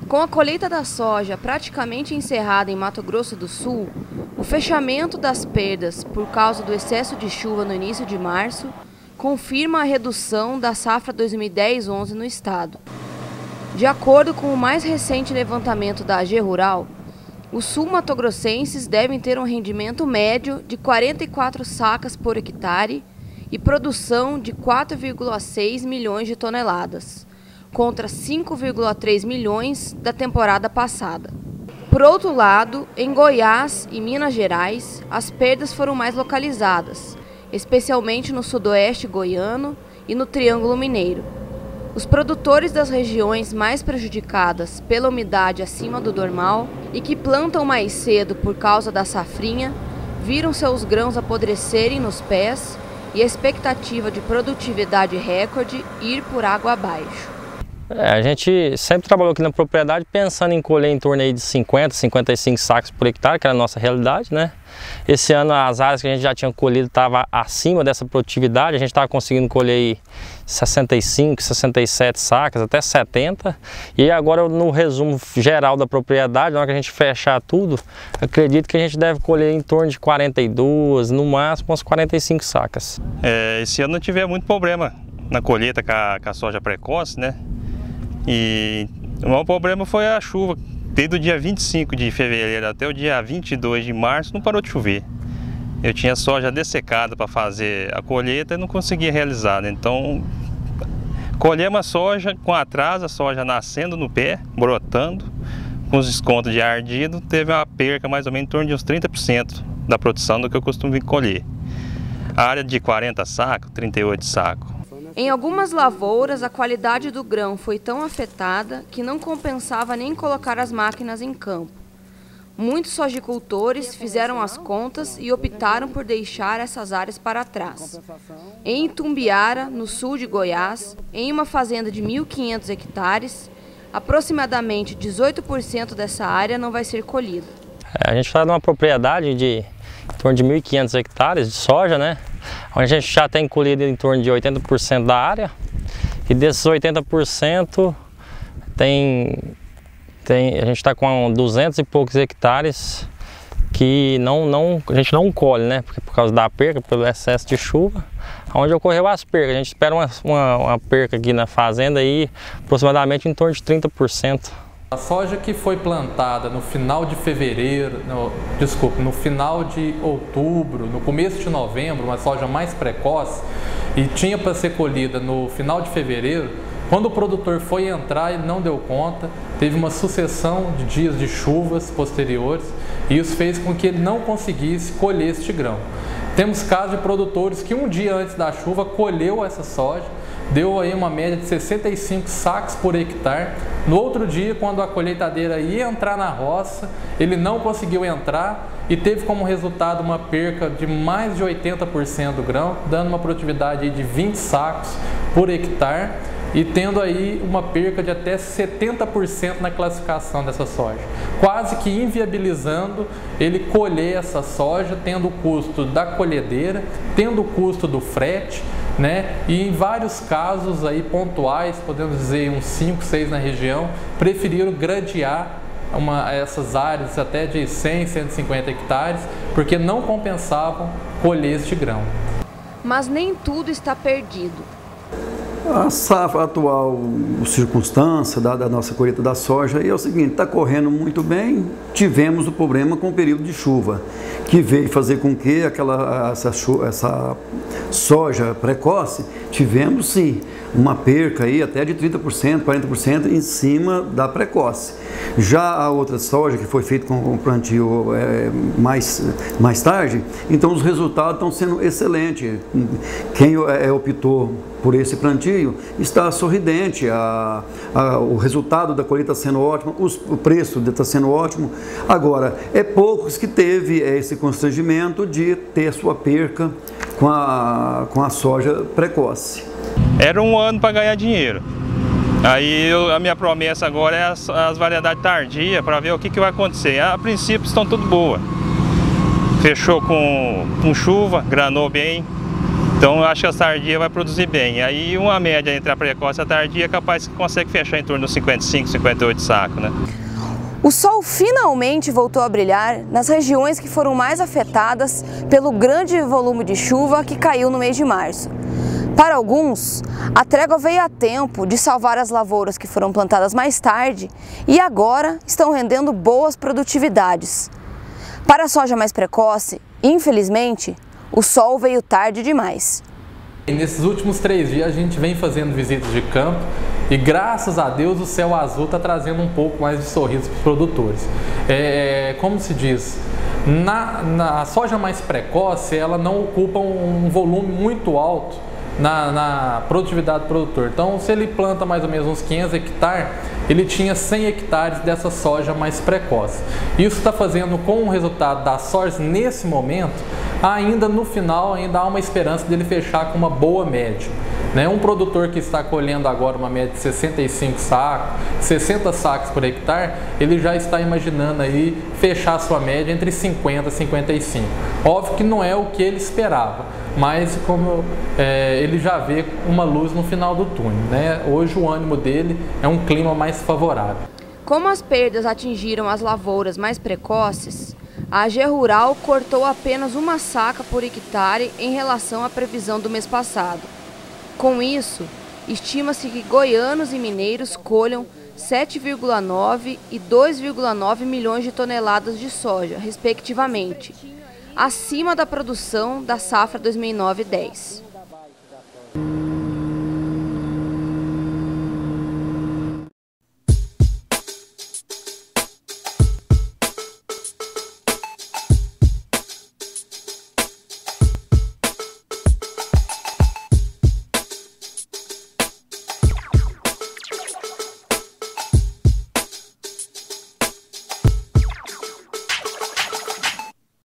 Com a colheita da soja praticamente encerrada em Mato Grosso do Sul, o fechamento das perdas por causa do excesso de chuva no início de março confirma a redução da safra 2010-11 no estado. De acordo com o mais recente levantamento da AG Rural, os sul-matogrossenses devem ter um rendimento médio de 44 sacas por hectare e produção de 4,6 milhões de toneladas, contra 5,3 milhões da temporada passada. Por outro lado, em Goiás e Minas Gerais, as perdas foram mais localizadas, especialmente no sudoeste goiano e no Triângulo Mineiro. Os produtores das regiões mais prejudicadas pela umidade acima do normal e que plantam mais cedo por causa da safrinha, viram seus grãos apodrecerem nos pés e a expectativa de produtividade recorde ir por água abaixo. A gente sempre trabalhou aqui na propriedade pensando em colher em torno aí de 50, 55 sacos por hectare, que era a nossa realidade, né? Esse ano as áreas que a gente já tinha colhido estavam acima dessa produtividade, a gente estava conseguindo colher aí 65, 67 sacas, até 70. E agora no resumo geral da propriedade, na hora que a gente fechar tudo, acredito que a gente deve colher em torno de 42, no máximo umas 45 sacas. Esse ano não tivemos muito problema na colheita com a soja precoce, né? E o maior problema foi a chuva. Desde o dia 25 de fevereiro até o dia 22 de março não parou de chover. Eu tinha soja dessecada para fazer a colheita e não conseguia realizar, né? Então colhemos a soja com atraso, a soja nascendo no pé, brotando, com os descontos de ardido, teve uma perca mais ou menos em torno de uns 30% da produção do que eu costumo colher. A área de 40 sacos, 38 sacos. Em algumas lavouras, a qualidade do grão foi tão afetada que não compensava nem colocar as máquinas em campo. Muitos sojicultores fizeram as contas e optaram por deixar essas áreas para trás. Em Itumbiara, no sul de Goiás, em uma fazenda de 1.500 hectares, aproximadamente 18% dessa área não vai ser colhida. A gente fala de uma propriedade de em torno de 1.500 hectares de soja, né? Onde a gente já tem colhido em torno de 80% da área, e desses 80% a gente está com 200 e poucos hectares que a gente não colhe, né? Porque por causa da perca, pelo excesso de chuva, onde ocorreu as percas. A gente espera uma perca aqui na fazenda aí, aproximadamente em torno de 30%. A soja que foi plantada no final de fevereiro, no final de outubro, no começo de novembro, uma soja mais precoce, e tinha para ser colhida no final de fevereiro, quando o produtor foi entrar, ele não deu conta, teve uma sucessão de dias de chuvas posteriores, e isso fez com que ele não conseguisse colher este grão. Temos casos de produtores que um dia antes da chuva colheu essa soja, deu aí uma média de 65 sacos por hectare. No outro dia, quando a colheitadeira ia entrar na roça, ele não conseguiu entrar e teve como resultado uma perca de mais de 80% do grão, dando uma produtividade de 20 sacos por hectare e tendo aí uma perca de até 70% na classificação dessa soja, quase que inviabilizando ele colher essa soja, tendo o custo da colhedeira, tendo o custo do frete, né? E em vários casos aí pontuais, podemos dizer uns 5, 6 na região, preferiram gradear essas áreas até de 100, 150 hectares, porque não compensavam colher este grão. Mas nem tudo está perdido. A safra atual, circunstância da nossa colheita da soja é o seguinte: está correndo muito bem. Tivemos o problema com o período de chuva, que veio fazer com que essa soja precoce, tivemos sim uma perca aí até de 30%, 40% em cima da precoce. Já a outra soja que foi feita com o plantio mais tarde, então os resultados estão sendo excelentes. Quem optou por esse plantio está sorridente, o resultado da colheita está sendo ótimo, o preço está sendo ótimo. Agora, é poucos que teve esse constrangimento de ter sua perca com a soja precoce. Era um ano para ganhar dinheiro. Aí a minha promessa agora é as variedades tardias, para ver o que vai acontecer. A princípio estão tudo boas. fechou com chuva, granou bem. Então eu acho que a tardia vai produzir bem. Aí uma média entre a precoce e a tardia é capaz que consegue fechar em torno dos 55, 58 sacos, né? O sol finalmente voltou a brilhar nas regiões que foram mais afetadas pelo grande volume de chuva que caiu no mês de março. Para alguns, a trégua veio a tempo de salvar as lavouras que foram plantadas mais tarde e agora estão rendendo boas produtividades. Para a soja mais precoce, infelizmente, o sol veio tarde demais. E nesses últimos 3 dias a gente vem fazendo visitas de campo e graças a Deus o céu azul está trazendo um pouco mais de sorriso para os produtores. Como se diz, na soja mais precoce ela não ocupa um volume muito alto na produtividade do produtor. Então se ele planta mais ou menos uns 500 hectares, ele tinha 100 hectares dessa soja mais precoce. Isso está fazendo com o resultado da soja nesse momento, ainda no final ainda há uma esperança dele fechar com uma boa média. Um produtor que está colhendo agora uma média de 65 sacos, 60 sacos por hectare, ele já está imaginando aí fechar a sua média entre 50 e 55. Óbvio que não é o que ele esperava, mas como ele já vê uma luz no final do túnel, Hoje o ânimo dele é um clima mais favorável. Como as perdas atingiram as lavouras mais precoces, a AG Rural cortou apenas uma saca por hectare em relação à previsão do mês passado. Com isso, estima-se que goianos e mineiros colham 7,9 e 2,9 milhões de toneladas de soja, respectivamente, acima da produção da safra 2009-10.